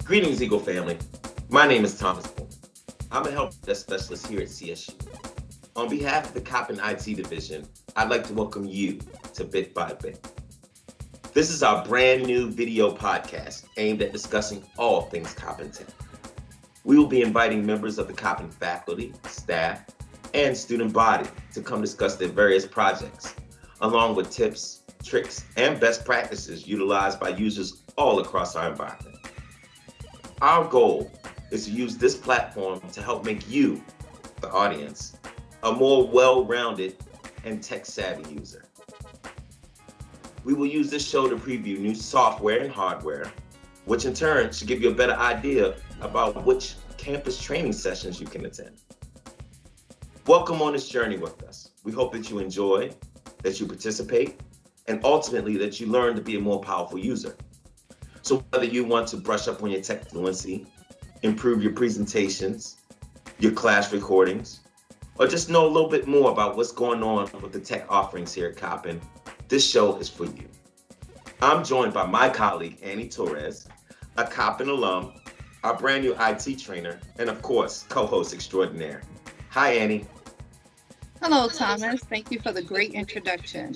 Greetings, Eagle family. My name is Thomas Bourne. I'm a help desk specialist here at CSU. On behalf of the Coppin IT division, I'd like to welcome you to Bit by Bit. This is our brand new video podcast aimed at discussing all things Coppin Tech. We will be inviting members of the Coppin faculty, staff, and student body to come discuss their various projects, along with tips, tricks, and best practices utilized by users all across our environment. Our goal is to use this platform to help make you, the audience, a more well-rounded and tech-savvy user. We will use this show to preview new software and hardware, which in turn should give you a better idea about which campus training sessions you can attend. Welcome on this journey with us. We hope that you enjoy, that you participate, and ultimately that you learn to be a more powerful user. So whether you want to brush up on your tech fluency, improve your presentations, your class recordings, or just know a little bit more about what's going on with the tech offerings here at Coppin, this show is for you. I'm joined by my colleague, Annie Torres, a Coppin alum, our brand new IT trainer, and of course, co-host extraordinaire. Hi, Annie. Hello, Thomas. Thank you for the great introduction.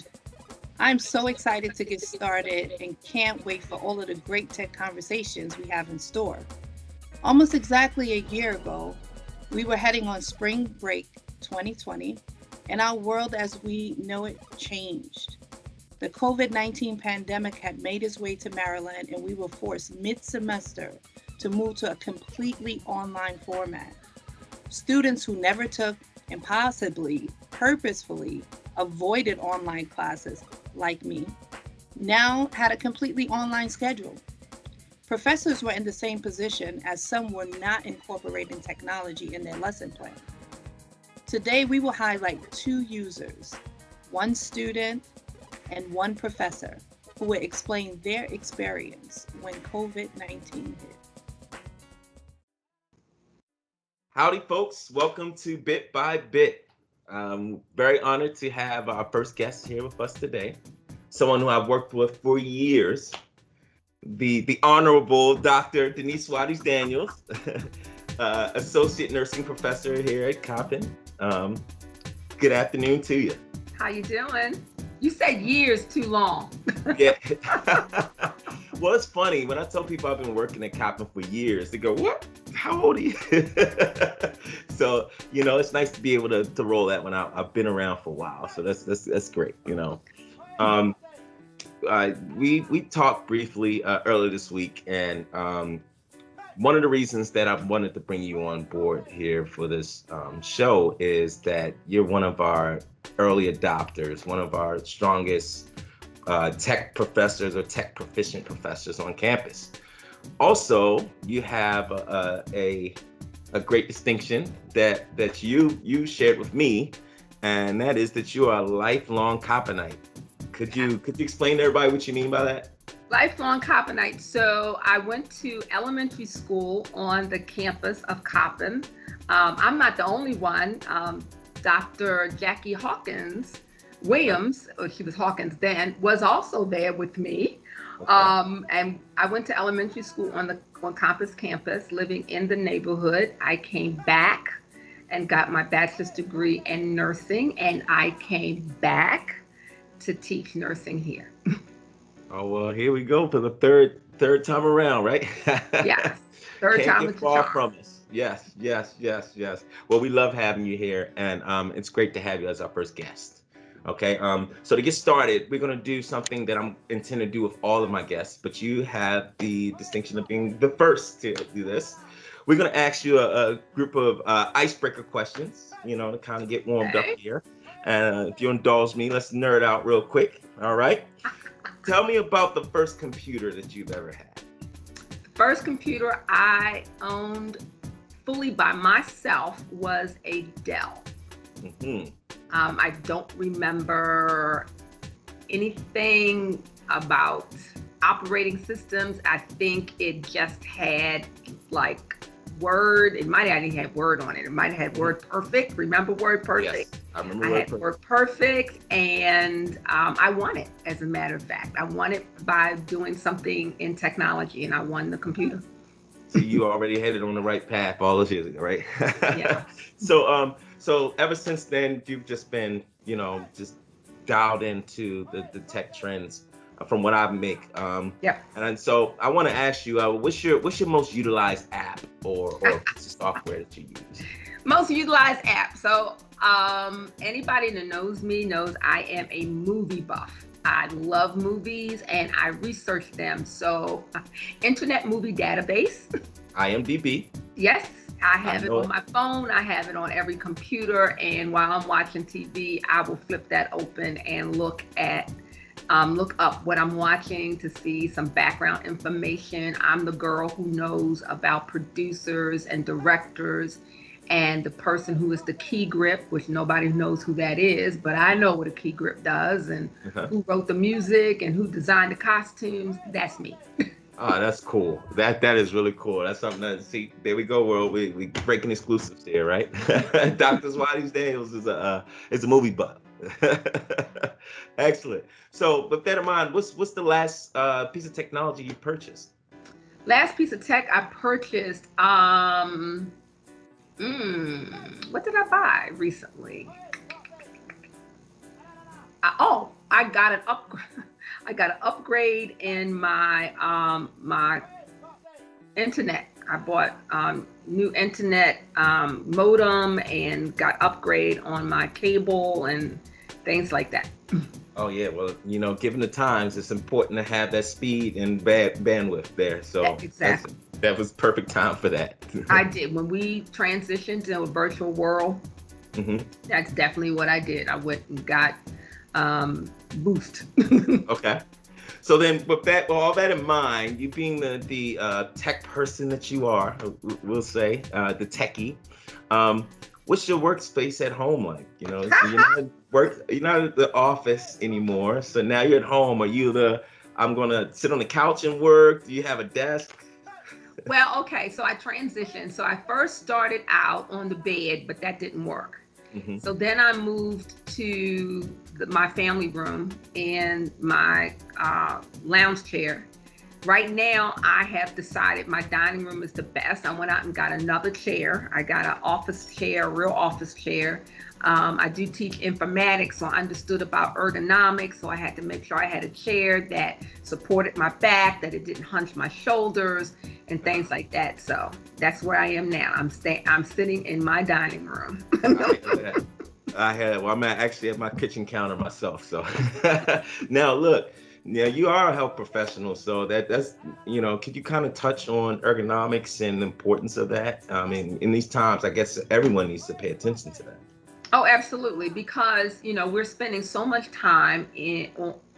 I'm so excited to get started and can't wait for all of the great tech conversations we have in store. Almost exactly a year ago, we were heading on spring break 2020, and our world as we know it changed. The COVID-19 pandemic had made its way to Maryland, and we were forced mid-semester to move to a completely online format. Students who never took and possibly purposefully avoided online classes, like me, now had a completely online schedule. Professors were in the same position as some were not incorporating technology in their lesson plan. Today, we will highlight two users, one student and one professor, who will explain their experience when COVID-19 hit. Howdy, folks. Welcome to Bit by Bit. I'm very honored to have our first guest here with us today, someone who I've worked with for years, the Honorable Dr. Denyce Watties-Daniels, Associate Nursing Professor here at Coppin. Good afternoon to you. How you doing? You said years too long. Yeah. Well, it's funny. When I tell people I've been working at Coppin for years, they go, what? How old are you? So, it's nice to be able to roll that one out. I've been around for a while, so that's great, We talked briefly earlier this week, and one of the reasons that I wanted to bring you on board here for this show is that you're one of our early adopters, one of our strongest tech professors or tech proficient professors on campus. Also, you have a great distinction that you shared with me, and that is that you are a lifelong Coppinite. Could you explain to everybody what you mean by that? Lifelong Coppinite. So I went to elementary school on the campus of Coppin. I'm not the only one. Dr. Jackie Hawkins Williams, or she was Hawkins then, was also there with me. Okay. And I went to elementary school on Compass campus, living in the neighborhood. I came back and got my bachelor's degree in nursing, and I came back to teach nursing here. Oh, well, here we go for the third time around, right? Yes, third time is far from us. Yes. Well, we love having you here, and it's great to have you as our first guest. Okay, so to get started, we're going to do something that I'm intending to do with all of my guests, but you have the distinction of being the first to do this. We're going to ask you a group of icebreaker questions, to kind of get warmed up here. And if you indulge me, let's nerd out real quick. All right. Tell me about the first computer that you've ever had. The first computer I owned fully by myself was a Dell. Mm-hmm. I don't remember anything about operating systems. I think it just had Word. It might have had Word on it. It might have had Word Perfect. Remember Word Perfect? Yes, I remember Word Perfect, and I won it. As a matter of fact, I won it by doing something in technology, and I won the computer. So you already headed on the right path all those years ago, right? Yeah. So ever since then, you've just been, just dialed into the tech trends from what I make. Yeah. And so I want to ask you, what's your most utilized app or piece of software that you use? Most utilized app. So anybody that knows me knows I am a movie buff. I love movies and I research them. So Internet Movie Database. IMDb. Yes, I have it on my phone. I have it on every computer. And while I'm watching TV, I will flip that open and look up what I'm watching to see some background information. I'm the girl who knows about producers and directors and the person who is the key grip, which nobody knows who that is, but I know what a key grip does and who wrote the music and who designed the costumes. That's me. Oh, that's cool. That is really cool. That's something that, see, there we go, world. We breaking exclusives there, right? Dr. Watties-Daniels is a movie buff. Excellent. So with that in mind, what's the last piece of technology you purchased? Last piece of tech I purchased, what did I buy recently? I got an upgrade. I got an upgrade in my my internet. I bought new internet modem and got upgrade on my cable and things like that. Oh yeah, well, given the times, it's important to have that speed and bandwidth there. So exactly. That was perfect time for that. I did. When we transitioned to a virtual world, that's definitely what I did. I went and got boost. Okay. So then with all that in mind, you being the tech person that you are, we'll say, the techie, what's your workspace at home like? So you're not at the office anymore. So now you're at home. Are you I'm gonna sit on the couch and work? Do you have a desk? Well, okay, so I transitioned. So I first started out on the bed, but that didn't work. So then I moved to my family room and my lounge chair. Right now, I have decided my dining room is the best. I went out and got another chair. I got an office chair, a real office chair. I do teach informatics, so I understood about ergonomics. So I had to make sure I had a chair that supported my back, that it didn't hunch my shoulders and things like that. So that's where I am now. I'm sitting in my dining room. I'm actually at my kitchen counter myself. So now look. Yeah, you are a health professional, so that's could you kind of touch on ergonomics and the importance of that? I mean, in these times, I guess everyone needs to pay attention to that. Oh, absolutely, because we're spending so much time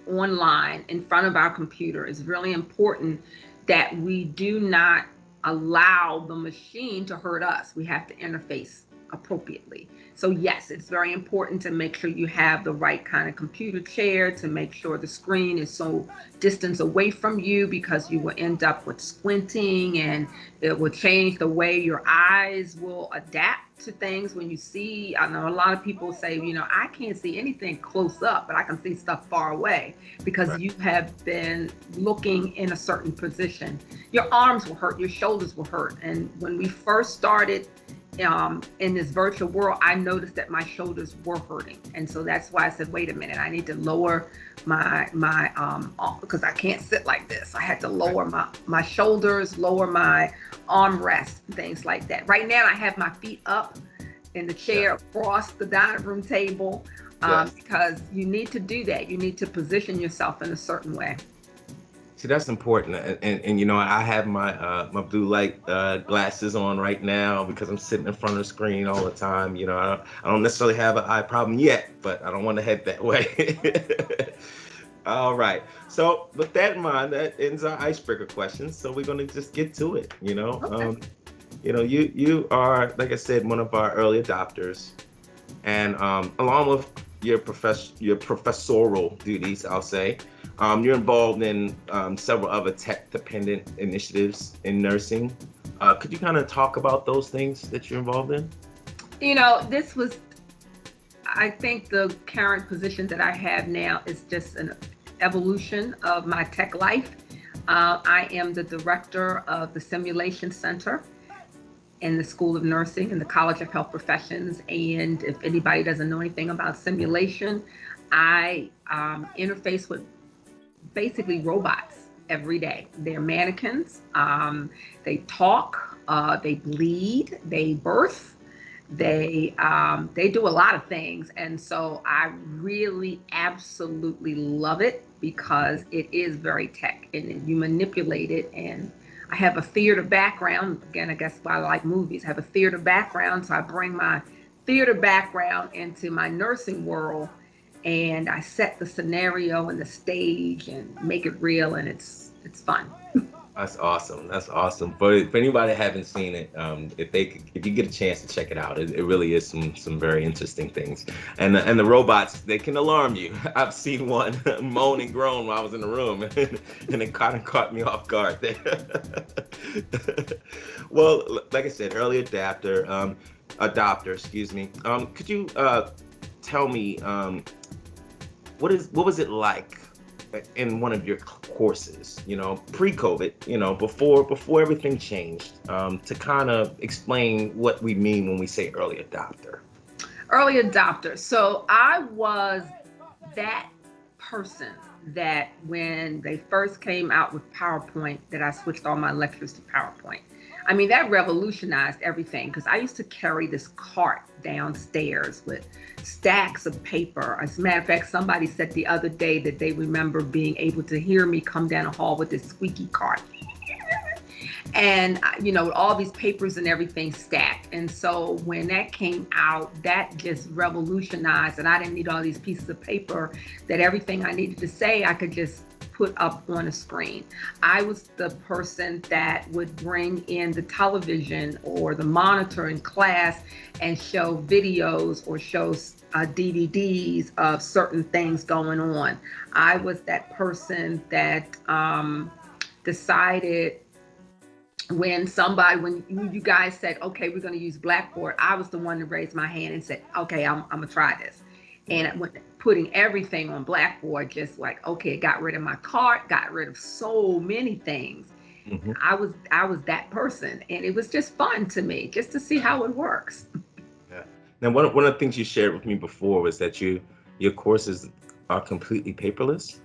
online in front of our computer. It's really important that we do not allow the machine to hurt us. We have to interface appropriately. So yes, it's very important to make sure you have the right kind of computer chair, to make sure the screen is so distance away from you, because you will end up with squinting and it will change the way your eyes will adapt to things when you see. I know a lot of people say, I can't see anything close up, but I can see stuff far away because you have been looking in a certain position. Your arms will hurt, your shoulders will hurt. And when we first started in this virtual world, I noticed that my shoulders were hurting. And so that's why I said, wait a minute, I need to lower my because I can't sit like this. I had to lower my shoulders, lower my arm rest, things like that. Right now, I have my feet up in the chair across the dining room table because you need to do that. You need to position yourself in a certain way. See, that's important, and I have my my blue light glasses on right now because I'm sitting in front of the screen all the time. I don't necessarily have an eye problem yet, but I don't want to head that way. All right. So with that in mind, that ends our icebreaker questions. So we're gonna just get to it. Okay. You are, like I said, one of our early adopters, and along with your professorial duties, I'll say. You're involved in several other tech-dependent initiatives in nursing. Could you kind of talk about those things that you're involved in? This was, I think the current position that I have now is just an evolution of my tech life. I am the director of the Simulation Center in the School of Nursing and the College of Health Professions. And if anybody doesn't know anything about simulation, I interface with basically robots every day. They're mannequins. They talk, they bleed, they birth, they do a lot of things. And so I really absolutely love it because it is very tech and you manipulate it. And I have a theater background. Again, I guess why I like movies. I have a theater background, so I bring my theater background into my nursing world, and I set the scenario and the stage and make it real, and it's fun. That's awesome. That's awesome. For anybody that haven't seen it, if you get a chance to check it out, it really is some very interesting things. And the robots, they can alarm you. I've seen one moan and groan while I was in the room, and it kind of caught me off guard there. Well, like I said, early adopter, excuse me. Could you tell me what was it like in one of your courses, pre-COVID, before everything changed, to kind of explain what we mean when we say early adopter? Early adopter. So I was that person that when they first came out with PowerPoint, that I switched all my lectures to PowerPoint. I mean, that revolutionized everything because I used to carry this cart downstairs with stacks of paper. As a matter of fact, somebody said the other day that they remember being able to hear me come down a hall with this squeaky cart. And, with all these papers and everything stacked. And so when that came out, that just revolutionized, and I didn't need all these pieces of paper, that everything I needed to say, I could just put up on a screen. I was the person that would bring in the television or the monitor in class and show videos or show DVDs of certain things going on. I was that person that decided when you guys said, okay, we're going to use Blackboard, I was the one to raise my hand and said, okay, I'm going to try this. And putting everything on Blackboard, just like, okay, got rid of my cart, got rid of so many things. Mm-hmm. I was that person, and it was just fun to me, just to see how it works. Yeah. Now, one of the things you shared with me before was that your courses are completely paperless.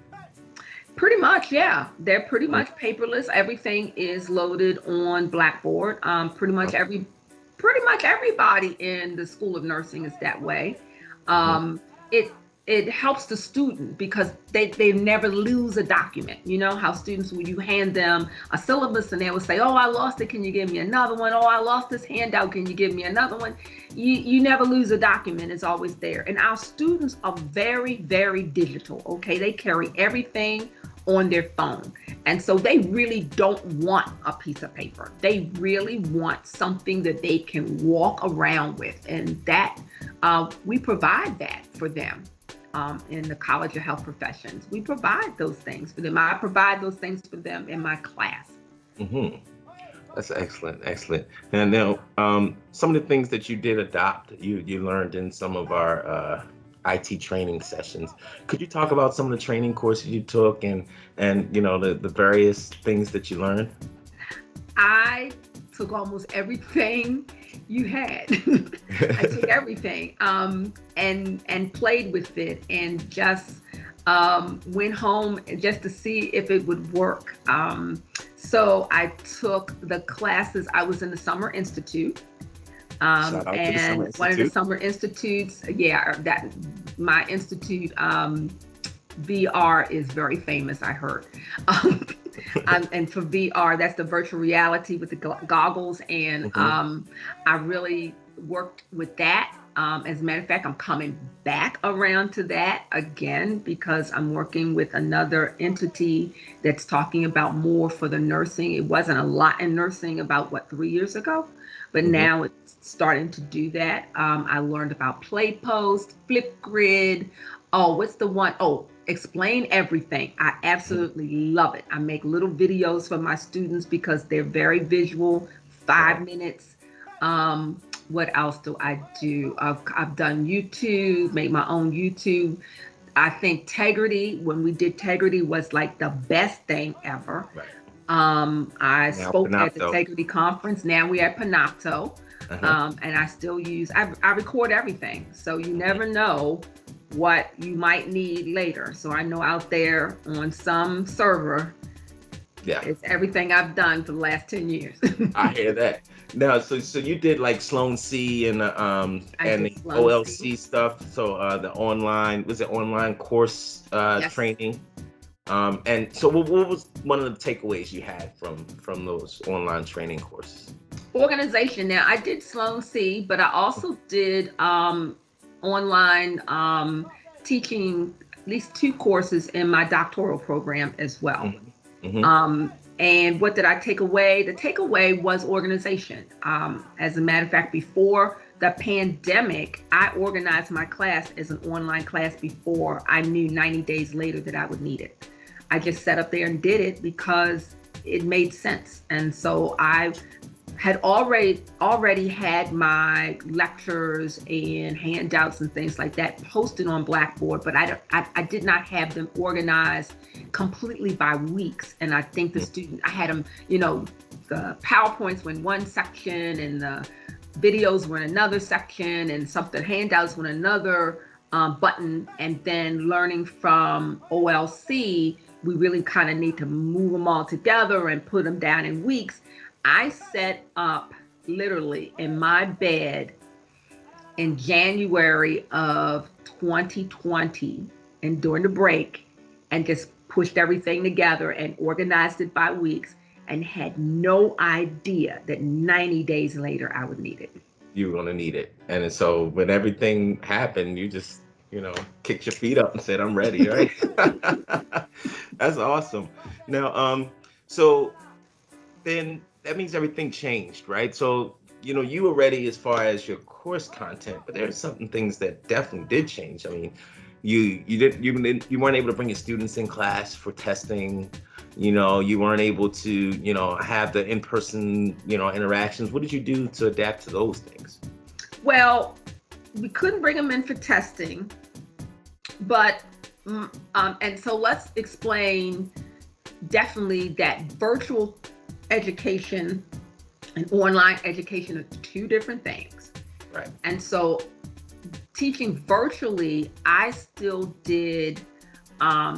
Pretty much, yeah. They're pretty much paperless. Everything is loaded on Blackboard. Pretty much everybody in the School of Nursing is that way. It helps the student because they never lose a document. You know how students, when you hand them a syllabus and they will say, oh, I lost it, can you give me another one? Oh, I lost this handout, can you give me another one? You never lose a document, it's always there. And our students are very, very digital, okay? They carry everything on their phone. And so they really don't want a piece of paper. They really want something that they can walk around with. And that we provide that for them. In the College of Health Professions, we provide those things for them. I provide those things for them in my class. Mm-hmm. That's excellent. And now, some of the things that you did adopt, you learned in some of our IT training sessions. Could you talk about some of the training courses you took and the various things that you learned? I took almost everything you had. I took everything and played with it and just went home just to see if it would work. So I took the classes. I was in the Summer Institute. And one of the Summer Institutes, that my institute, VR is very famous, I heard. And for VR, that's the virtual reality with the goggles. And I really worked with that. As a matter of fact, I'm coming back around to that again because I'm working with another entity that's talking about more for the nursing. It wasn't a lot in nursing about 3 years ago, but now it's starting to do that. I learned about Play Post, Flipgrid. Oh, what's the one? Oh, Explain Everything. I absolutely love it. I make little videos for my students because they're very visual, 5 minutes. What else do I do? I've done YouTube, made my own YouTube I think Tegrity, when we did Tegrity, was like the best thing ever. Right. I Now spoke at the Panopto. Tegrity conference. Now we're at Panopto. And I still use, I record everything. So you never know what you might need later. So I know out there on some server, it's everything I've done for the last 10 years. I hear that. Now, so you did like Sloan C and the OLC stuff. So the online, was it online course training? And so what was one of the takeaways you had from those online training courses? Organization. Now, I did Sloan C, but I also did online teaching at least 2 courses in my doctoral program as well. And what did I take away? The takeaway was organization. As a matter of fact, before the pandemic, I organized my class as an online class before I knew 90 days later that I would need it. I just sat up there and did it because it made sense. And so I had already had my lectures and handouts and things like that posted on Blackboard, but I did not have them organized completely by weeks. And I think I had them, the PowerPoints were in one section and the videos were in another section and something handouts were in another button. And then learning from OLC, we really kind of need to move them all together and put them down in weeks. I set up literally in my bed in January of 2020 and during the break and just pushed everything together and organized it by weeks and had no idea that 90 days later I would need it. You were going to need it. And so when everything happened, you just, kicked your feet up and said, I'm ready, right? That's awesome. Now, so then that means everything changed, right? So, you were ready as far as your course content, but there are certain things that definitely did change. I mean, you weren't able to bring your students in class for testing. You weren't able to, have the in-person, interactions. What did you do to adapt to those things? Well, we couldn't bring them in for testing, but, and so let's explain definitely that virtual education and online education are 2 different things. Right. And so teaching virtually, I still did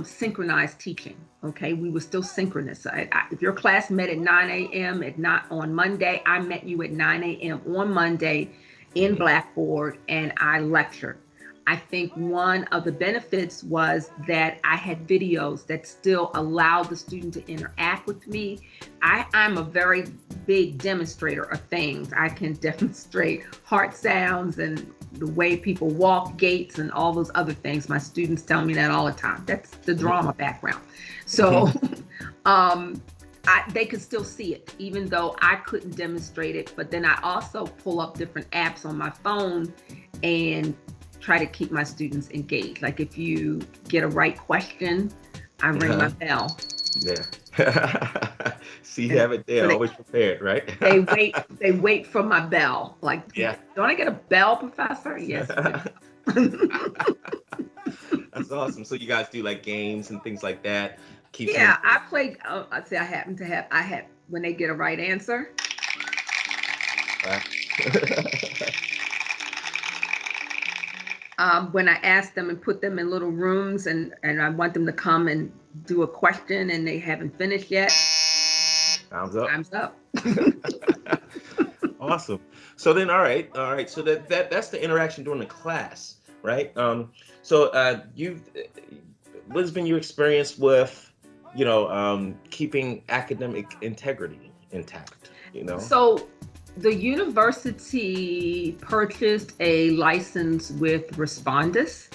synchronized teaching. Okay, we were still synchronous. If your class met at 9 a.m. on Monday, I met you at 9 a.m. on Monday in Blackboard and I lectured. I think one of the benefits was that I had videos that still allowed the student to interact with me. I'm a very big demonstrator of things. I can demonstrate heart sounds and the way people walk, gaits, and all those other things. My students tell me that all the time. That's the drama background. So they could still see it, even though I couldn't demonstrate it. But then I also pull up different apps on my phone and try to keep my students engaged. Like if you get a right question, I ring my bell. Yeah. See, you have it there, always prepared, right? They wait for my bell. Like, don't I get a bell, Professor? Yes. That's awesome. So you guys do like games and things like that? I played, I'd say I had, when they get a right answer. When I ask them and put them in little rooms and I want them to come and do a question and they haven't finished yet. Time's up. Time's up. Awesome. So then, all right. So that's the interaction during the class, right? So what's been your experience with, keeping academic integrity intact, So the university purchased a license with Respondus.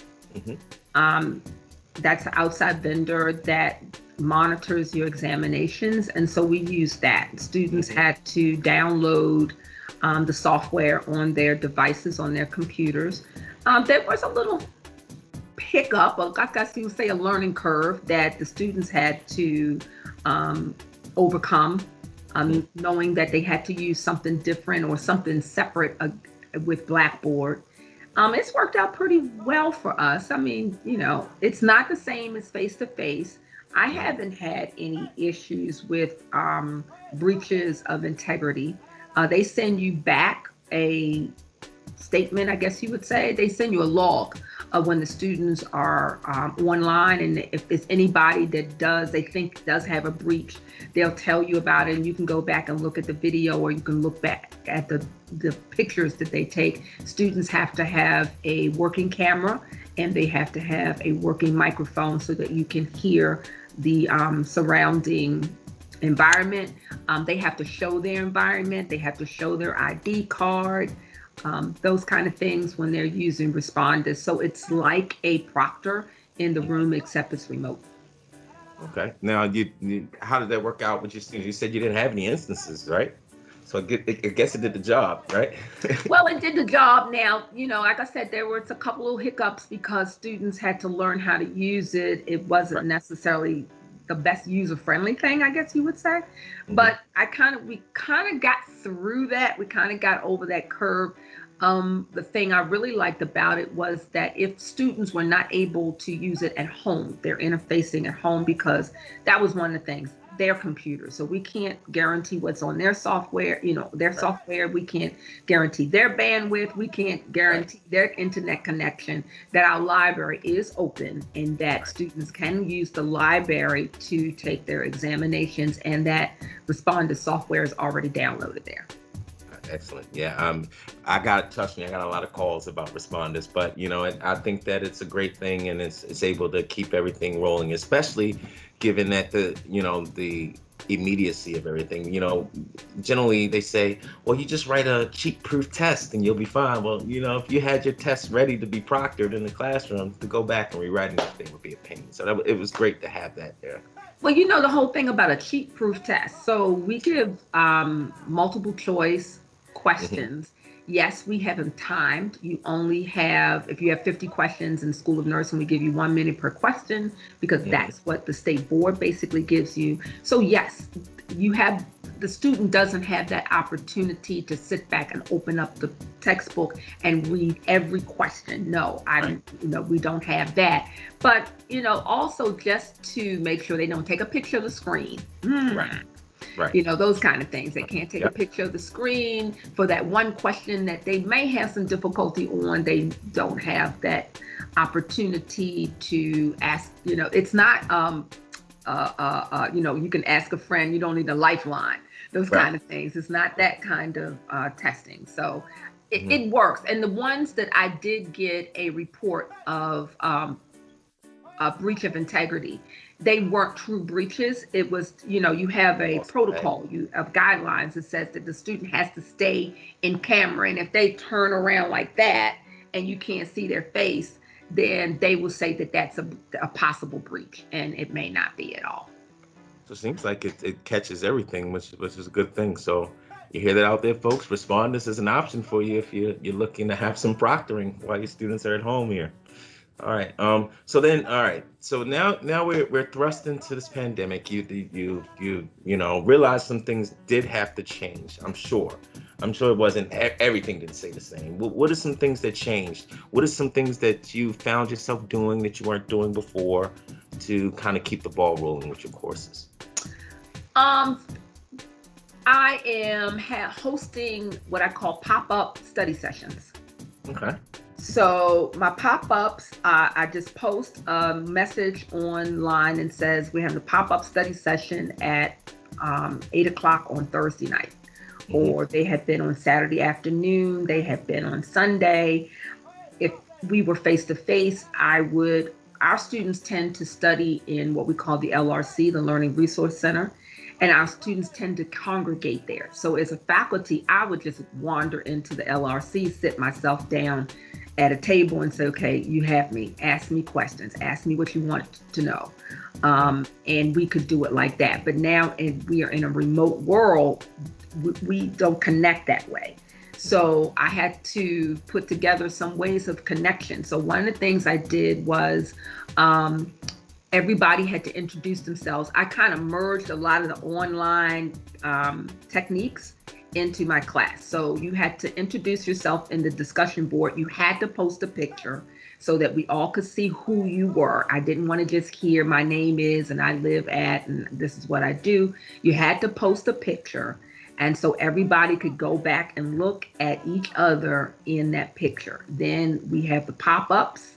That's an outside vendor that monitors your examinations. And so we used that. Students had to download the software on their devices, on their computers. There was a little hiccup, I guess you would say a learning curve that the students had to overcome. Knowing that they had to use something different or something separate with Blackboard. It's worked out pretty well for us. I mean, it's not the same as face-to-face. I haven't had any issues with breaches of integrity. They send you back a statement, I guess you would say. They send you a log of when the students are online, and if there's anybody that they think does have a breach, they'll tell you about it, and you can go back and look at the video, or you can look back at the pictures that they take. Students have to have a working camera, and they have to have a working microphone so that you can hear the surrounding environment. They have to show their environment. They have to show their ID card, those kind of things when they're using responders. So it's like a proctor in the room, except it's remote. Okay. Now, how did that work out with your students? You said you didn't have any instances, right? So I guess it did the job, right? Well, it did the job. Now, like I said, there was a couple of hiccups because students had to learn how to use it. It wasn't necessarily the best user-friendly thing, I guess you would say. Mm-hmm. But we kind of got through that. We kind of got over that curve. The thing I really liked about it was that if students were not able to use it at home, they're interfacing at home, because that was one of the things, their computer. So we can't guarantee what's on their software, their software. We can't guarantee their bandwidth. We can't guarantee their internet connection, that our library is open and that students can use the library to take their examinations, and that responder software is already downloaded there. Excellent. Yeah. Trust me, I got a lot of calls about responders, but I think that it's a great thing, and it's able to keep everything rolling, especially given that the immediacy of everything. Generally they say, well, you just write a cheat-proof test and you'll be fine. Well, if you had your test ready to be proctored in the classroom, to go back and rewrite anything would be a pain. So it was great to have that there. Well, the whole thing about a cheat-proof test. So we give multiple choice questions. Mm-hmm. Yes, we have them timed. You only have, if you have 50 questions in School of Nursing, we give you 1 minute per question, because that's what the state board basically gives you. So yes, the student doesn't have that opportunity to sit back and open up the textbook and read every question. No, we don't have that. But, also just to make sure they don't take a picture of the screen. Right. Those kind of things. They can't take a picture of the screen for that one question that they may have some difficulty on. They don't have that opportunity to ask, it's not, you can ask a friend, you don't need a lifeline, those kind of things. It's not that kind of testing. So it works. And the ones that I did get a report of a breach of integrity, they weren't true breaches. It was, you have a protocol of guidelines that says that the student has to stay in camera. And if they turn around like that and you can't see their face, then they will say that that's a possible breach, and it may not be at all. So it seems like it catches everything, which is a good thing. So you hear that out there, folks. Responders is an option for you if you're looking to have some proctoring while your students are at home here. All right. So now we're thrust into this pandemic. You realize some things did have to change. I'm sure it wasn't everything didn't stay the same. What are some things that changed? What are some things that you found yourself doing that you weren't doing before to kind of keep the ball rolling with your courses? I am hosting what I call pop-up study sessions. Okay. So my pop-ups, I just post a message online and says we have the pop-up study session at 8 o'clock on Thursday night. Mm-hmm. Or they have been on Saturday afternoon, they have been on Sunday. If we were face-to-face, our students tend to study in what we call the LRC, the Learning Resource Center, and our students tend to congregate there. So as a faculty, I would just wander into the LRC, sit myself down at a table and say, okay, you have me, ask me questions, ask me what you want to know. And we could do it like that. But now we are in a remote world, we don't connect that way. So I had to put together some ways of connection. So one of the things I did was everybody had to introduce themselves. I kind of merged a lot of the online techniques into my class. So you had to introduce yourself in the discussion board. You had to post a picture so that we all could see who you were. I didn't want to just hear my name is and I live at and this is what I do. You had to post a picture. And so everybody could go back and look at each other in that picture. Then we have the pop-ups,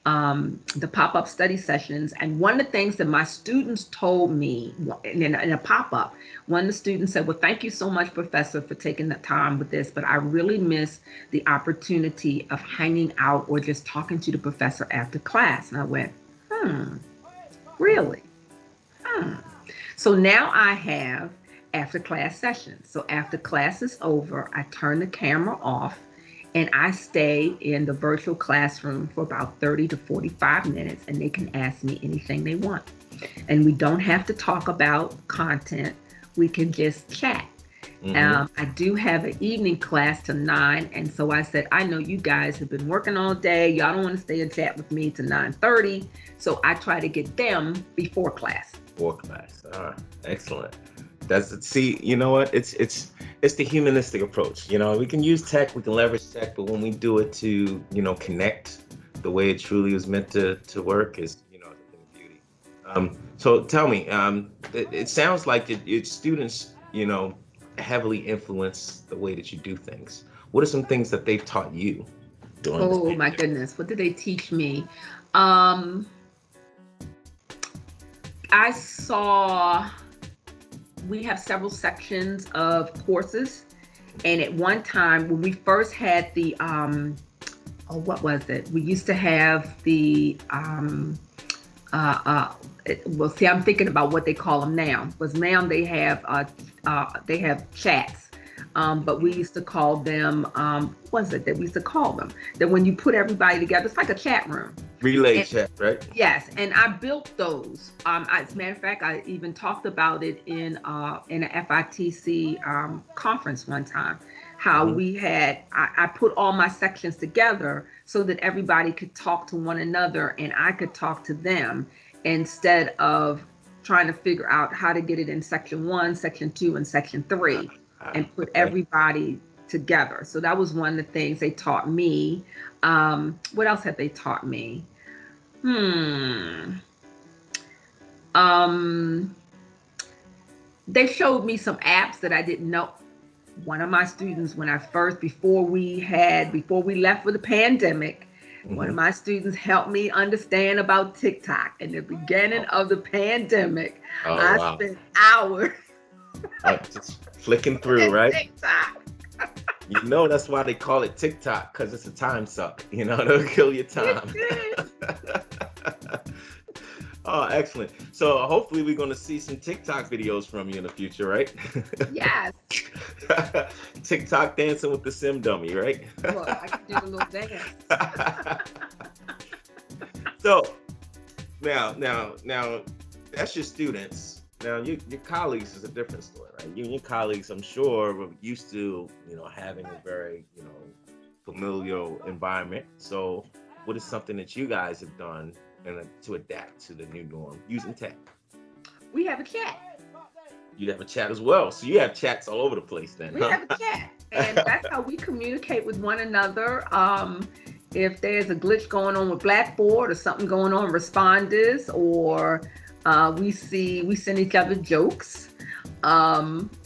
the pop-up study sessions. And one of the things that my students told me in a pop-up, one of the students said, well, thank you so much, Professor, for taking the time with this, but I really miss the opportunity of hanging out or just talking to the professor after class. And I went, really? So now I have after class sessions. So after class is over, I turn the camera off and I stay in the virtual classroom for about 30 to 45 minutes and they can ask me anything they want. And we don't have to talk about content. We can just chat. I do have an evening class till 9. And so I said, I know you guys have been working all day. Y'all don't want to stay and chat with me till 9:30. So I try to get them before class. Before class. Excellent. See, you know what? It's the humanistic approach. You know, we can use tech, we can leverage tech, but when we do it to, you know, connect the way it truly was meant to work is, you know, the thing of beauty. So tell me, it sounds like your students, you know, heavily influence the way that you do things. What are some things that they've taught you? Oh my goodness, what did they teach me? I saw. We have several sections of courses. And at one time, when we first had the, what was it? We used to have the, well, see, I'm thinking about what they call them now. Because now they have chats. But we used to call them, what was it that we used to call them? That when you put everybody together, it's like a chat room. Relay chat, right? Yes, and I built those. As a matter of fact, I even talked about it in an FITC conference one time. How we had, I put all my sections together so that everybody could talk to one another and I could talk to them instead of trying to figure out how to get it in section 1, section 2, and section 3, and put everybody together. So that was one of the things they taught me. What else have they taught me? They showed me some apps that I didn't know. One of my students, before we left for the pandemic, one of my students helped me understand about TikTok. In the beginning of the pandemic, I spent hours just flicking through, right? TikTok. You know, that's why they call it TikTok, because it's a time suck. You know, it'll kill your time. Oh, excellent. So hopefully we're going to see some TikTok videos from you in the future, right? Yes. TikTok dancing with the sim dummy, right? Look, I can do a little dance. So now, that's your students. Now, your colleagues is a different story, right? You and your colleagues, I'm sure, were used to, you know, having a very, you know, familial environment. So what is something that you guys have done to adapt to the new norm using tech? We have a chat. You have a chat as well. So you have chats all over the place then, We have a chat. And that's how we communicate with one another. If there's a glitch going on with Blackboard or something going on with responders, or we send each other jokes.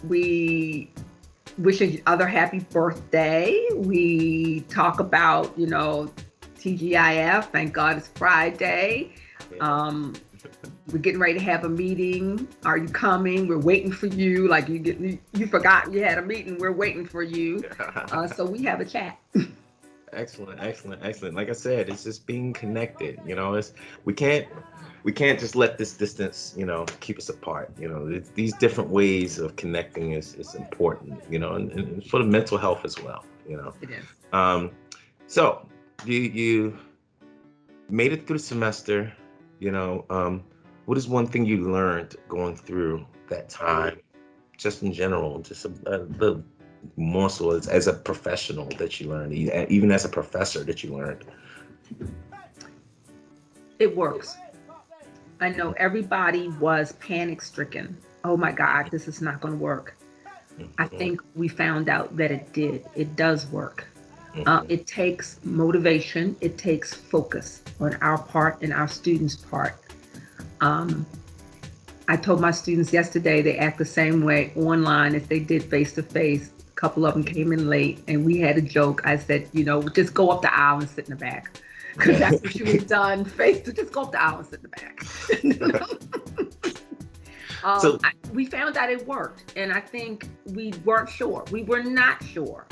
We wish each other happy birthday. We talk about, you know, TGIF, thank God it's Friday. We're getting ready to have a meeting. Are you coming? We're waiting for you. Like you forgot you had a meeting. We're waiting for you. So we have a chat. Excellent. Like I said, it's just being connected. You know, we can't just let this distance, you know, keep us apart. You know, these different ways of connecting is important. You know, and for the mental health as well. You know, It is. So you made it through the semester. You know, what is one thing you learned going through that time, just in general, just a little more so as a professional that you learned, even as a professor that you learned? It works. I know everybody was panic stricken. Oh my God, this is not going to work. I think we found out that it does work. Mhm. It takes motivation, it takes focus on our part and our students' part. I told my students yesterday they act the same way online as they did face to face. A couple of them came in late, and we had a joke. I said, just go up the aisle and sit in the back, because that's what you had done. Just go up the aisle and sit in the back. We found out it worked, and I think we weren't sure. We were not sure,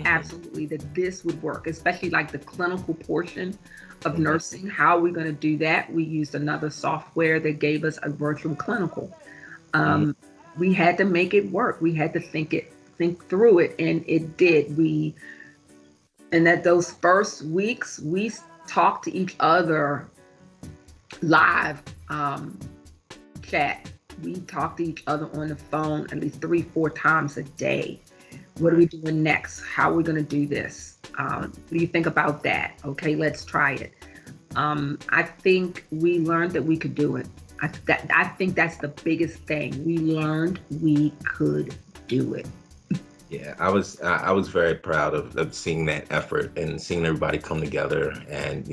absolutely, that this would work, especially like the clinical portion of nursing. How are we going to do that? We used another software that gave us a virtual clinical. We had to make it work. We had to think through it, and it did. And at those first weeks, we talked to each other live chat. We talked to each other on the phone at least 3-4 times a day. What are we doing next? How are we going to do this? What do you think about that? Okay, let's try it. I think we learned that we could do it. I think that's the biggest thing. We learned we could do it. Yeah, I was very proud of seeing that effort and seeing everybody come together. And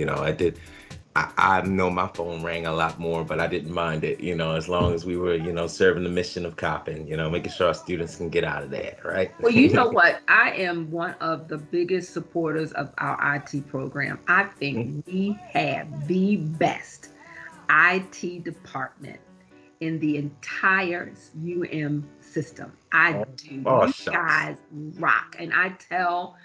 I know my phone rang a lot more, but I didn't mind it, as long as we were, serving the mission of copping, making sure our students can get out of there, right? Well, you know what? I am one of the biggest supporters of our IT program. I think we have the best IT department in the entire system. I do. You guys rock. And I tell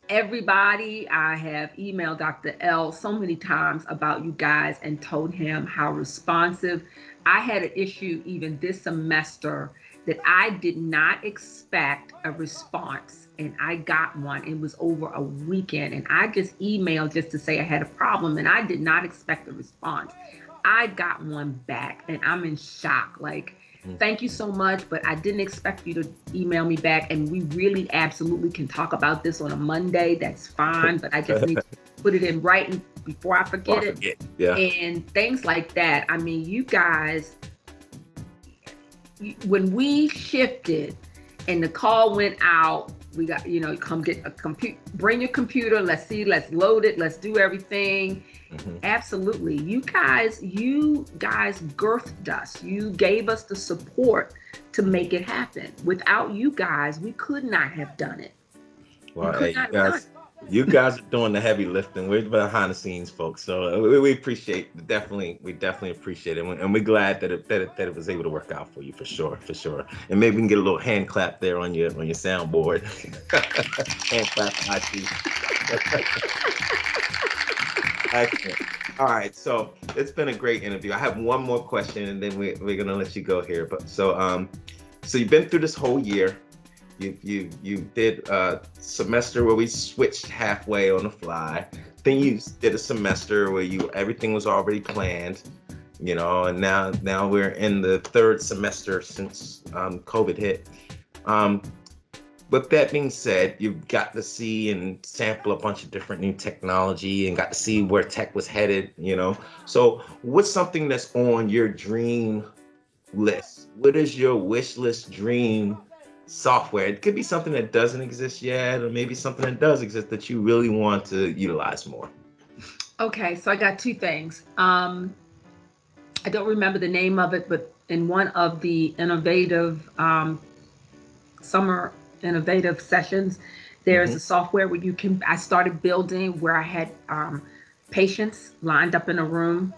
everybody, I have emailed Dr. L so many times about you guys and told him how responsive. I had an issue even this semester that I did not expect a response, and I got one. It was over a weekend, and I just emailed just to say I had a problem, and I did not expect a response. I got one back, and I'm in shock. Thank you so much, but I didn't expect you to email me back, and we really absolutely can talk about this on a Monday. That's fine, but I just need to put it in writing before I forget it. Yeah. And things like that. I mean, you guys, when we shifted and the call went out, we got, come get a computer, bring your computer, let's load it, let's do everything. Absolutely. You guys girthed us. You gave us the support to make it happen. Without you guys, we could not have done it. Well, hey, you guys are doing the heavy lifting. We're behind the scenes folks. So we appreciate, we definitely appreciate it. And we're glad that it was able to work out for you, for sure. And maybe we can get a little hand clap there on your soundboard. Hand clap IT. Excellent. All right, so it's been a great interview. I have one more question, and then we're gonna let you go here. But so you've been through this whole year. You did a semester where we switched halfway on the fly. Then you did a semester where everything was already planned, and now we're in the third semester since COVID hit. With that being said, you've got to see and sample a bunch of different new technology and got to see where tech was headed, So what's something that's on your dream list? What is your wish list dream software? It could be something that doesn't exist yet, or maybe something that does exist that you really want to utilize more. Okay, so I got two things. I don't remember the name of it, but in one of the innovative summer innovative sessions, there's a software where I started building where I had patients lined up in a room.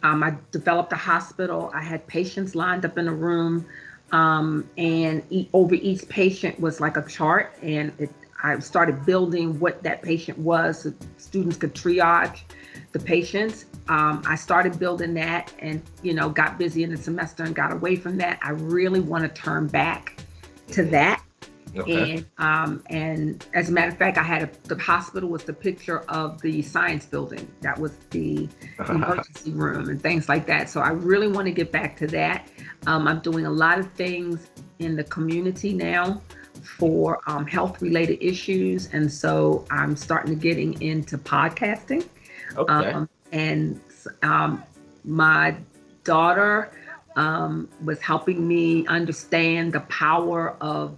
I developed a hospital. I had patients lined up in a room, and over each patient was like a chart, and I started building what that patient was so students could triage the patients. I started building that and, got busy in the semester and got away from that. I really want to turn back to that. Okay. And as a matter of fact, the hospital was the picture of the science building. That was the emergency room and things like that. So I really want to get back to that. I'm doing a lot of things in the community now for health related issues. And so I'm starting to getting into podcasting. Okay. And my daughter was helping me understand the power of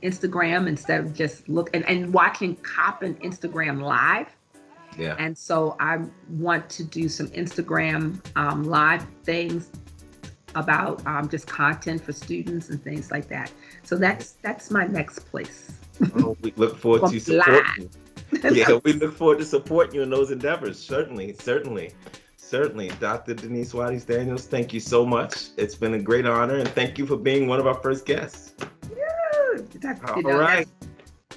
Instagram instead of just and watching Coppin Instagram live. Yeah. And so I want to do some Instagram live things about just content for students and things like that. So that's my next place. Oh, we look forward to supporting you. Yeah, we look forward to supporting you in those endeavors. Certainly. Dr. Denyce Watties-Daniels, thank you so much. It's been a great honor, and thank you for being one of our first guests. Yeah, all right.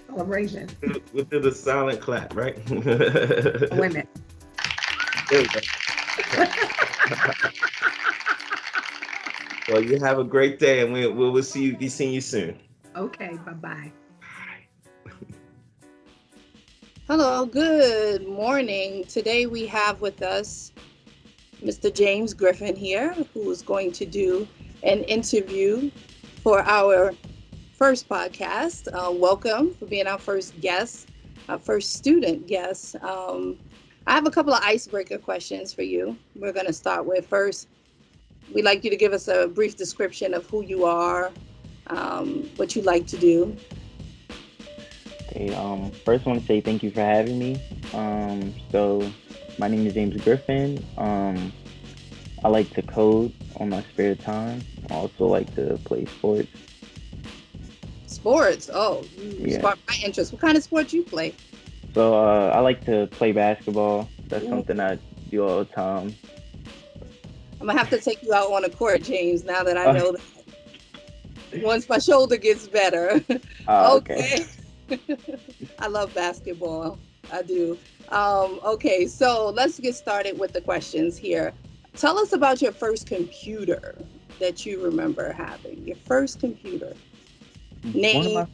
Celebration. We'll do the silent clap, right? Wait a minute. There we go. Well, you have a great day, and we'll be seeing you soon. Okay, bye-bye. Hello, good morning. Today we have with us Mr. James Griffin here, who is going to do an interview for our first podcast. Welcome for being our first guest, our first student guest. I have a couple of icebreaker questions for you. We're going to start with first, we'd like you to give us a brief description of who you are, what you like to do. Okay, first I want to say thank you for having me. So my name is James Griffin. I like to code on my spare time. I also like to play sports. Sports? Oh, you sparked my interest. What kind of sports you play? So I like to play basketball. That's something I do all the time. I'm gonna have to take you out on the court, James, now that I know that. Once my shoulder gets better. Okay. I love basketball. I do. Okay, so let's get started with the questions here. Tell us about your first computer that you remember having. Your first computer. Name.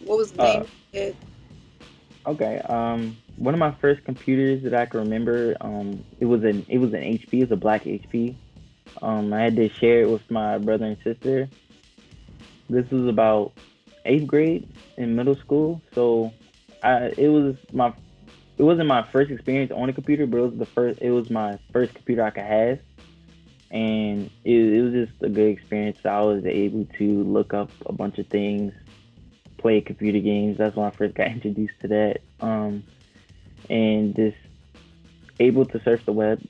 What was the name of it? Okay. One of my first computers that I can remember, it was an HP. It was a black HP. I had to share it with my brother and sister. This was about 8th grade in middle school. So it wasn't my first experience on a computer, but it was my first computer I could have. And it was just a good experience. I was able to look up a bunch of things, play computer games. That's when I first got introduced to that. And just able to surf the web.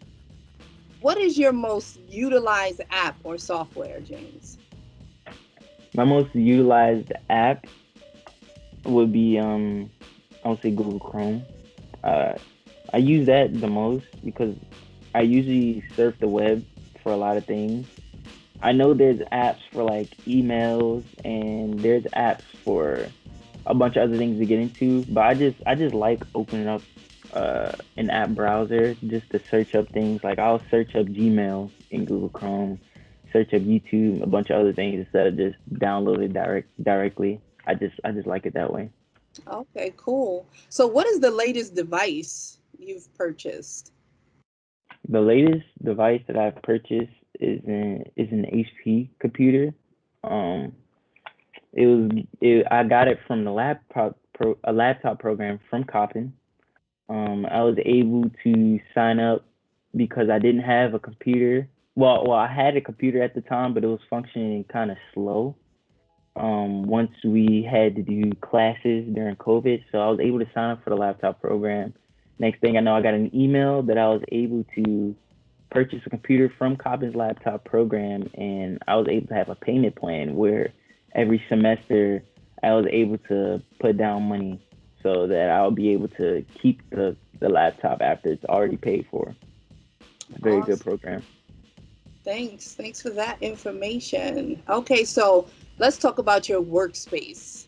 What is your most utilized app or software, James? My most utilized app would be, I would say Google Chrome. I use that the most because I usually surf the web for a lot of things. I know there's apps for like emails and there's apps for a bunch of other things to get into, but I just like opening up an app browser just to search up things. Like I'll search up Gmail in Google Chrome, search up YouTube, a bunch of other things instead of just download it directly. I just like it that way. Okay, cool. So what is the latest device you've purchased? The latest device that I've purchased is an HP computer. I got it from the laptop program from Coppin. I was able to sign up because I didn't have a computer. Well, I had a computer at the time, but it was functioning kind of slow. Once we had to do classes during COVID, so I was able to sign up for the laptop program. Next thing I know, I got an email that I was able to purchase a computer from Coppin's laptop program, and I was able to have a payment plan where every semester I was able to put down money so that I'll be able to keep the laptop after it's already paid for. A very good program. Thanks for that information. Okay, so let's talk about your workspace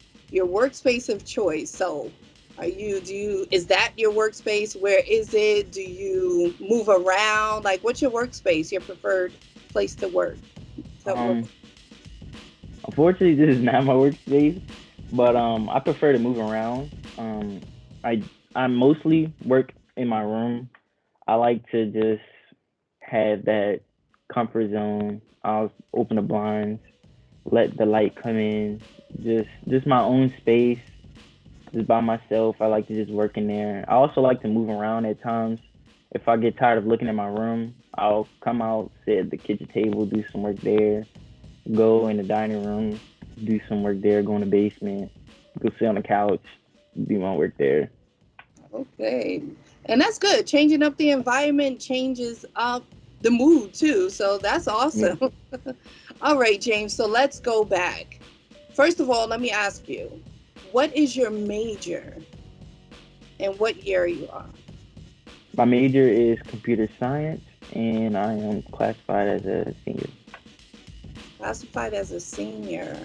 of choice. So is that your workspace? Where is it? Do you move around? Like, what's your workspace, your preferred place to work? Unfortunately, this is not my workspace, but I prefer to move around. I mostly work in my room. I like to just have that comfort zone. I'll open the blinds, let the light come in, just my own space, just by myself. I like to just work in there. I also like to move around at times if I get tired of looking at my room, I'll come out, sit at the kitchen table, do some work there, go in the dining room, do some work there, go in the basement, go sit on the couch, do my work there. Okay. And that's good. Changing up the environment changes up the mood too. So that's awesome. Yeah. All right, James. So let's go back. First of all, let me ask you, what is your major and what year you are? My major is computer science, and I am classified as a senior. Classified as a senior.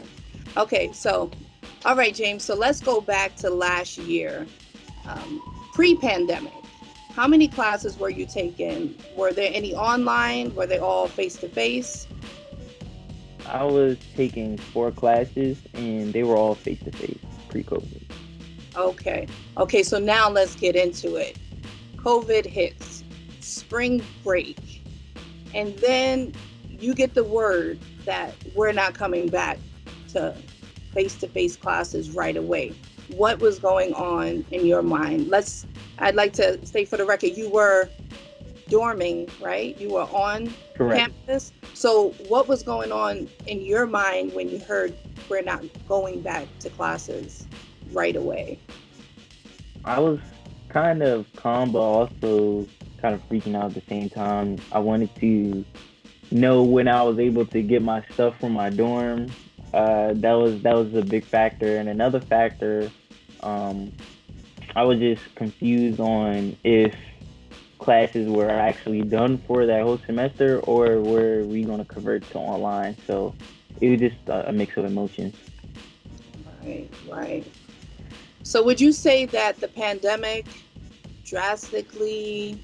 Okay, so, all right, James. So let's go back to last year, pre-pandemic. How many classes were you taking? Were there any online? Were they all face-to-face? I was taking 4 classes, and they were all face-to-face pre-COVID. Okay, so now let's get into it. COVID hits, spring break, and then you get the word that we're not coming back to face-to-face classes right away. What was going on in your mind? I'd like to say for the record, you were dorming, right? You were on Correct. Campus. So what was going on in your mind when you heard we're not going back to classes right away? I was kind of calm, but also kind of freaking out at the same time. I wanted to know when I was able to get my stuff from my dorm. That was a big factor. And another factor, I was just confused on if classes were actually done for that whole semester or were we going to convert to online. So it was just a mix of emotions. Right. So would you say that the pandemic drastically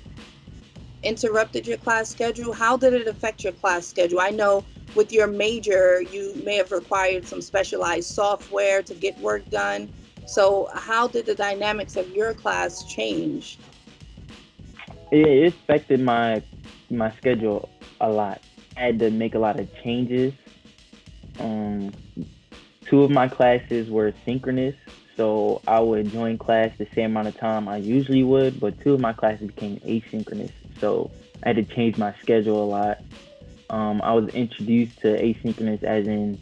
interrupted your class schedule? How did it affect your class schedule? I know with your major, you may have required some specialized software to get work done. So how did the dynamics of your class change? It affected my schedule a lot. I had to make a lot of changes. 2 of my classes were synchronous, so I would join class the same amount of time I usually would, but 2 of my classes became asynchronous, so I had to change my schedule a lot. I was introduced to asynchronous as in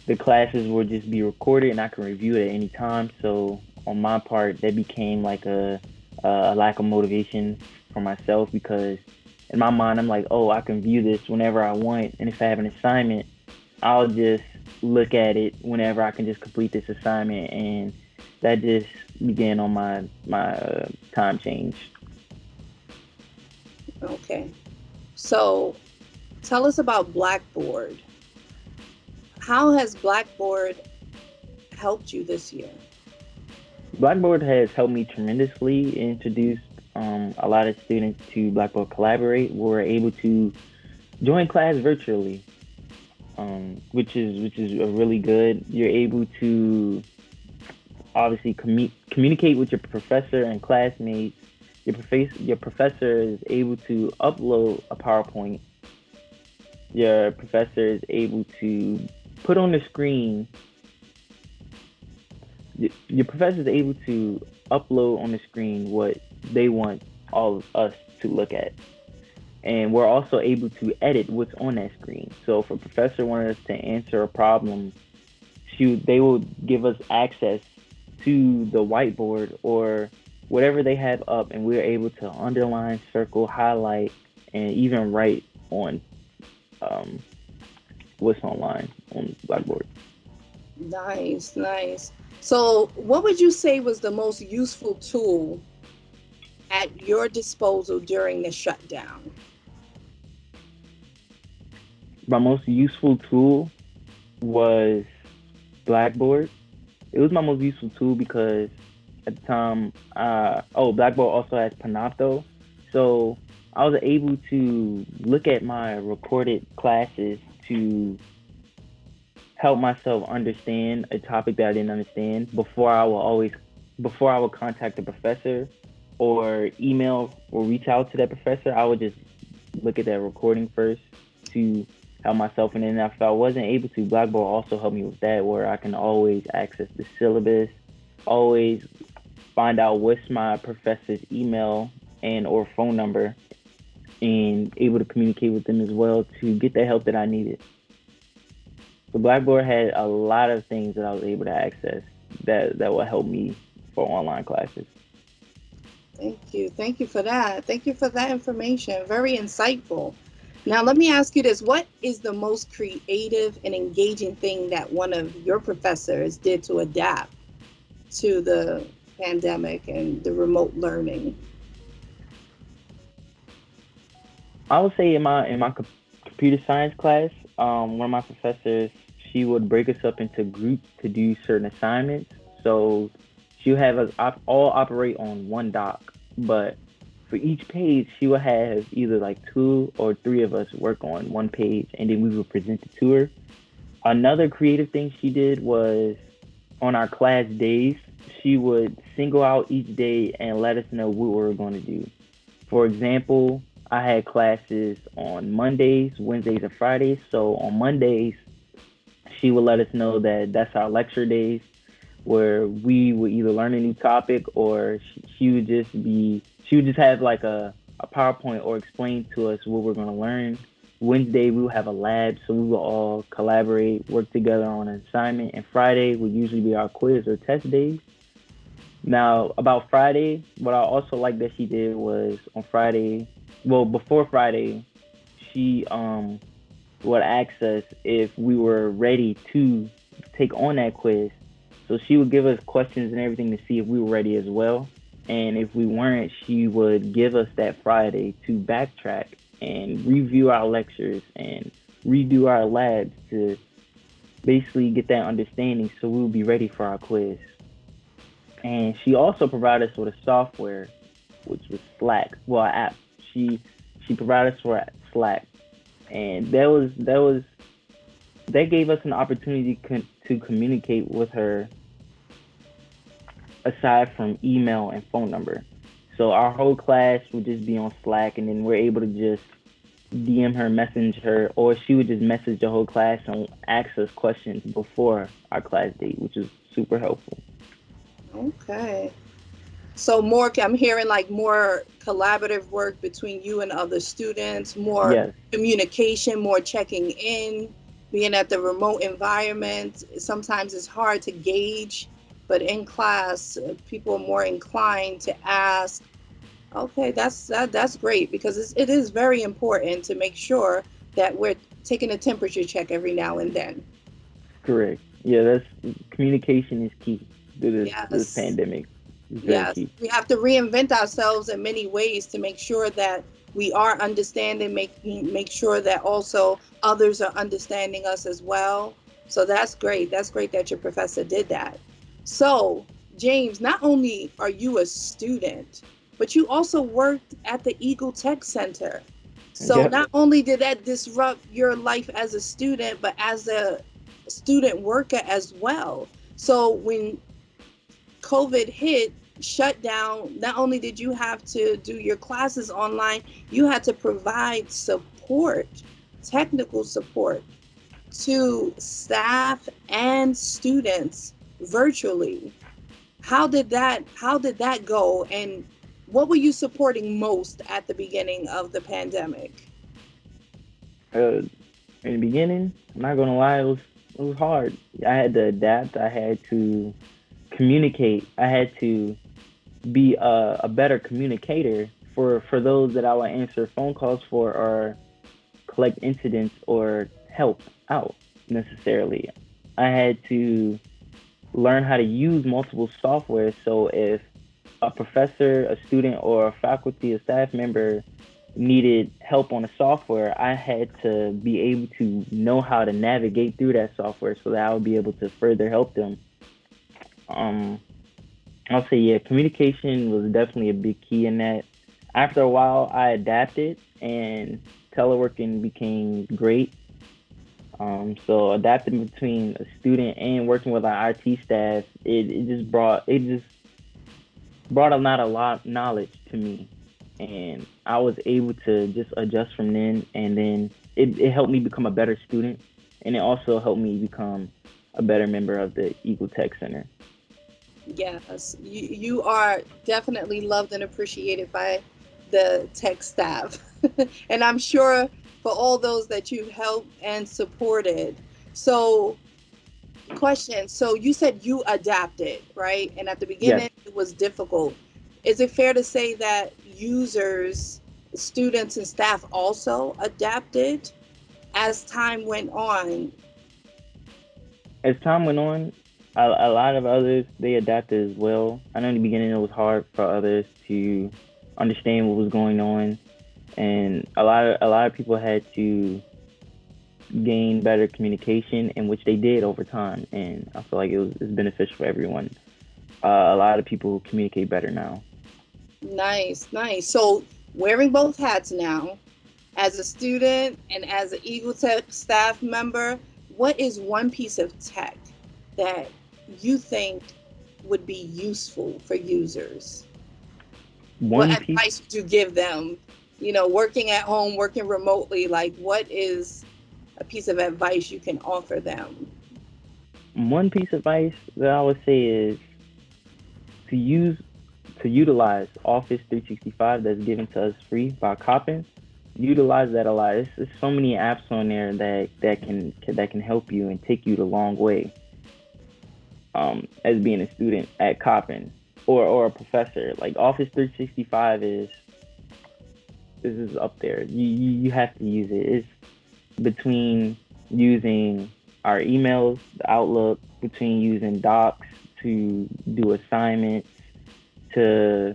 the classes would just be recorded and I can review it at any time. So on my part, that became like a lack of motivation for myself, because in my mind, I'm like, oh, I can view this whenever I want. And if I have an assignment, I'll just look at it whenever I can just complete this assignment. And that just began on my time change. Okay. So tell us about Blackboard. How has Blackboard helped you this year? Blackboard has helped me tremendously. It introduced a lot of students to Blackboard Collaborate. We're able to join class virtually, which is really good. You're able to obviously communicate with your professor and classmates. Your professor is able to upload a PowerPoint. Your professor is able to put on the screen. Your professor is able to upload on the screen what they want all of us to look at. And we're also able to edit what's on that screen. So if a professor wanted us to answer a problem, they will give us access to the whiteboard or whatever they have up, and we're able to underline, circle, highlight, and even write on what's online on Blackboard. Nice. So what would you say was the most useful tool at your disposal during the shutdown? My most useful tool was Blackboard. It was my most useful tool because at the time, Blackboard also has Panopto. So I was able to look at my recorded classes to help myself understand a topic that I didn't understand before I would contact the professor or email or reach out to that professor. I would just look at that recording first to help myself. And then if I wasn't able to, Blackboard also helped me with that, where I can always access the syllabus, always find out what's my professor's email and or phone number, and able to communicate with them as well to get the help that I needed. So Blackboard had a lot of things that I was able to access that will help me for online classes. Thank you. Thank you for that. Thank you for that information. Very insightful. Now, let me ask you this. What is the most creative and engaging thing that one of your professors did to adapt to the pandemic and the remote learning? I would say in my computer science class, one of my professors, she would break us up into groups to do certain assignments. So she would have us all operate on one doc, but for each page, she would have either like 2 or 3 of us work on one page, and then we would present it to her. Another creative thing she did was on our class days, she would single out each day and let us know what we were going to do. For example, I had classes on Mondays, Wednesdays, and Fridays. So on Mondays, she would let us know that that's our lecture days, where we would either learn a new topic or she would just have like a PowerPoint or explain to us what we're going to learn. Wednesday, we would have a lab, so we would all collaborate, work together on an assignment. And Friday would usually be our quiz or test days. Now, about Friday, what I also like that she did was on Friday, well, before Friday, she would ask us if we were ready to take on that quiz. So she would give us questions and everything to see if we were ready as well. And if we weren't, she would give us that Friday to backtrack and review our lectures and redo our labs to basically get that understanding so we would be ready for our quiz. And she also provided us with a software, which was Slack, well, an app. She provided us with Slack, and that gave us an opportunity to communicate with her aside from email and phone number. So our whole class would just be on Slack, and then we're able to just DM her, message her, or she would just message the whole class and ask us questions before our class date, which is super helpful. Okay. So I'm hearing like more collaborative work between you and other students, more communication, more checking in, being at the remote environment. Sometimes it's hard to gauge, but in class, people are more inclined to ask. Okay, that's great, because it is very important to make sure that we're taking a temperature check every now and then. Correct. Yeah, communication is key through this pandemic. Yes, we have to reinvent ourselves in many ways to make sure that we are understanding, make sure that also others are understanding us as well. So that's great. That's great that your professor did that. So, James, not only are you a student, but you also worked at the EagleTech Center. So not only did that disrupt your life as a student, but as a student worker as well. So when COVID hit, shut down, not only did you have to do your classes online, you had to provide support, technical support to staff and students virtually. How did that go, and what were you supporting most at the beginning of the pandemic? In the beginning, I'm not gonna lie, it was hard. I had to adapt. I had to communicate. I had to be a better communicator for those that I would answer phone calls for or collect incidents or help out necessarily. I had to learn how to use multiple software. So if a professor, a student, or a faculty, a staff member needed help on a software, I had to be able to know how to navigate through that software so that I would be able to further help them. I'll say, communication was definitely a big key in that. After a while, I adapted and teleworking became great. So adapting between a student and working with our IT staff, it just brought a lot of knowledge to me, and I was able to just adjust from then. And then it helped me become a better student, and it also helped me become a better member of the EagleTech Center. Yes, you are definitely loved and appreciated by the tech staff. And I'm sure for all those that you've helped and supported. So, question. So you said you adapted, right? And at the beginning, Yes. it was difficult. Is it fair to say that users, students, and staff also adapted as time went on? As time went on, a lot of others, they adapted as well. I know in the beginning it was hard for others to understand what was going on, and a lot of people had to gain better communication, in which they did over time, and I feel like it's beneficial for everyone. A lot of people communicate better now. Nice, nice. So wearing both hats now, as a student and as an EagleTech staff member, what is one piece of tech that you think would be useful for users? What advice would you give them? You know, working at home, working remotely, like what is a piece of advice you can offer them? One piece of advice that I would say is to utilize Office 365 that's given to us free by Coppin. Utilize that a lot. There's so many apps on there that can help you and take you the long way. As being a student at Coppin or a professor, like Office 365 is up there. You have to use it. It's between using our emails, the Outlook, between using Docs to do assignments, to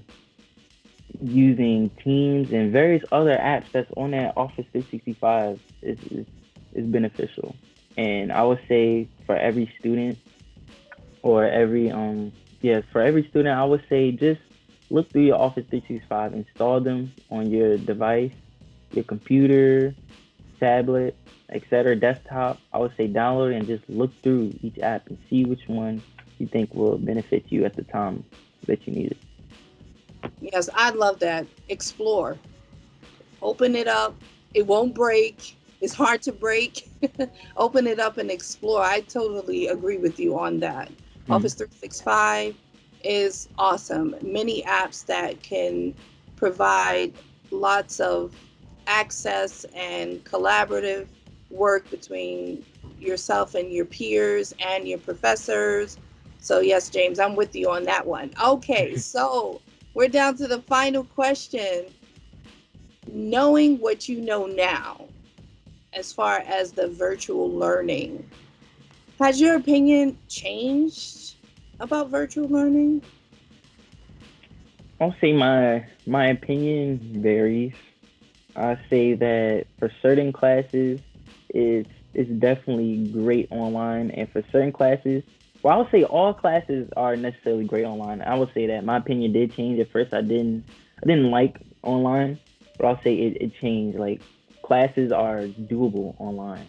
using Teams and various other apps that's on that Office 365 is beneficial. And I would say for every student or for every student, I would say just look through your Office 365, install them on your device, your computer, tablet, etc., desktop. I would say download it and just look through each app and see which one you think will benefit you at the time that you need it. Yes, I love that. Explore. Open it up. It won't break. It's hard to break. Open it up and explore. I totally agree with you on that. Mm-hmm. Office 365 is awesome. Many apps that can provide lots of access and collaborative work between yourself and your peers and your professors. So yes, James, I'm with you on that one. Okay, so we're down to the final question. Knowing what you know now, as far as the virtual learning, has your opinion changed about virtual learning? I'll say my opinion varies. I say that for certain classes, it's definitely great online, and for certain classes, well, I would say all classes are necessarily great online. I would say that my opinion did change. At first, I didn't like online, but I'll say it changed. Like classes are doable online,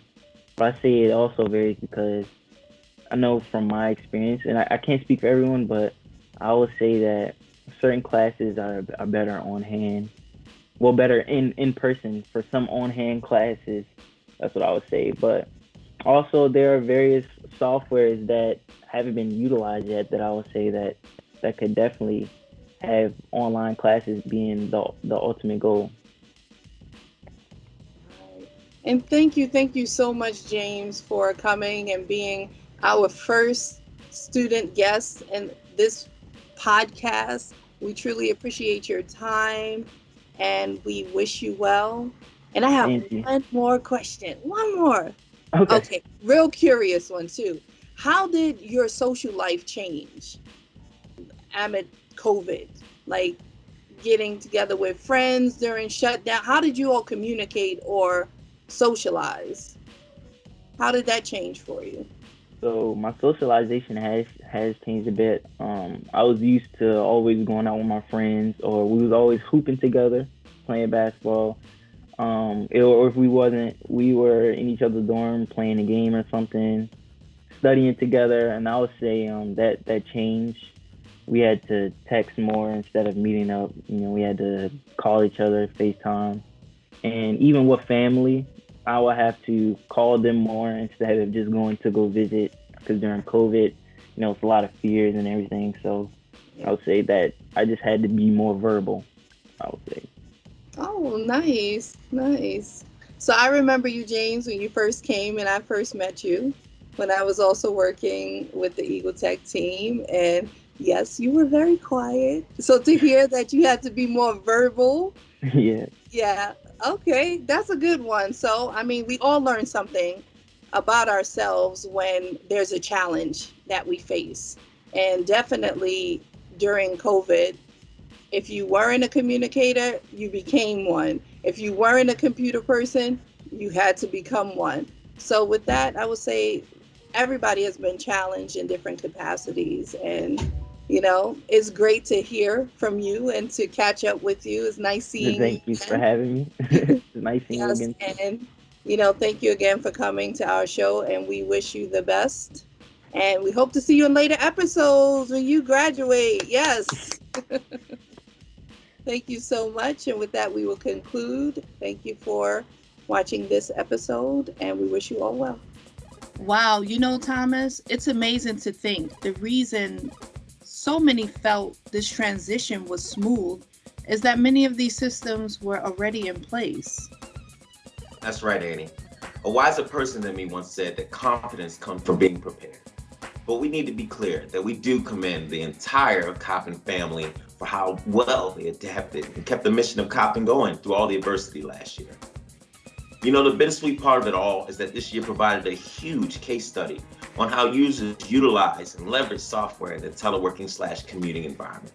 but I say it also varies because I know from my experience, and I can't speak for everyone, but I would say that certain classes are better on hand. Well, better in person for some on-hand classes. That's what I would say. But also there are various softwares that haven't been utilized yet that I would say that could definitely have online classes being the ultimate goal. And thank you so much, James, for coming and being our first student guest in this podcast. We truly appreciate your time and we wish you well. And I have one more question. One more. Okay. Real curious one too. How did your social life change amid COVID? Like getting together with friends during shutdown. How did you all communicate or socialize? How did that change for you? So my socialization has changed a bit. I was used to always going out with my friends, or we was always hooping together, playing basketball. Or if we wasn't, we were in each other's dorm playing a game or something, studying together. And I would say that changed. We had to text more instead of meeting up. You know, we had to call each other, FaceTime. And even with family, I would have to call them more instead of just going to go visit, because during COVID, you know, it's a lot of fears and everything. So I would say that I just had to be more verbal, I would say. Oh, nice, nice. So I remember you, James, when you first came and I first met you when I was also working with the EagleTech team. And yes, you were very quiet. So to hear that you had to be more verbal, Yeah. yeah, okay, that's a good one. So, I mean, we all learn something about ourselves when there's a challenge that we face. And definitely during COVID, if you weren't a communicator, you became one. If you weren't a computer person, you had to become one. So, with that, I would say everybody has been challenged in different capacities. And, it's great to hear from you and to catch up with you. It's nice seeing you Thank you for again. having me. It's nice seeing you Yes. again too. And, thank you again for coming to our show. And we wish you the best. And we hope to see you in later episodes when you graduate. Yes. Thank you so much. And with that, we will conclude. Thank you for watching this episode, and we wish you all well. Wow, Thomas, it's amazing to think the reason so many felt this transition was smooth is that many of these systems were already in place. That's right, Annie. A wiser person than me once said that confidence comes from being prepared. But we need to be clear that we do commend the entire Coppin family for how well they adapted and kept the mission of Coppin going through all the adversity last year. The bittersweet part of it all is that this year provided a huge case study on how users utilize and leverage software in the teleworking/commuting environment.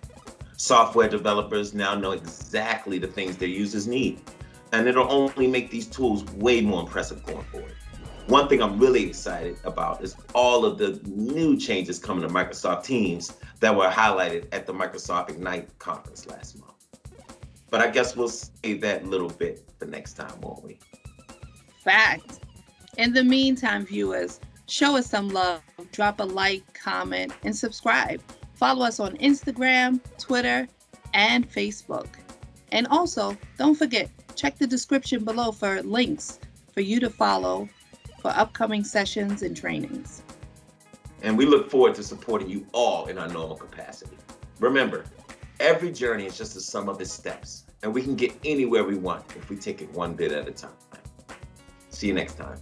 Software developers now know exactly the things their users need, and it'll only make these tools way more impressive going forward. One thing I'm really excited about is all of the new changes coming to Microsoft Teams that were highlighted at the Microsoft Ignite conference last month. But I guess we'll save that little bit for next time, won't we? Fact. In the meantime, viewers, show us some love, drop a like, comment, and subscribe. Follow us on Instagram, Twitter, and Facebook. And also, don't forget, check the description below for links for you to follow for upcoming sessions and trainings. And we look forward to supporting you all in our normal capacity. Remember, every journey is just the sum of its steps, and we can get anywhere we want if we take it one bit at a time. See you next time.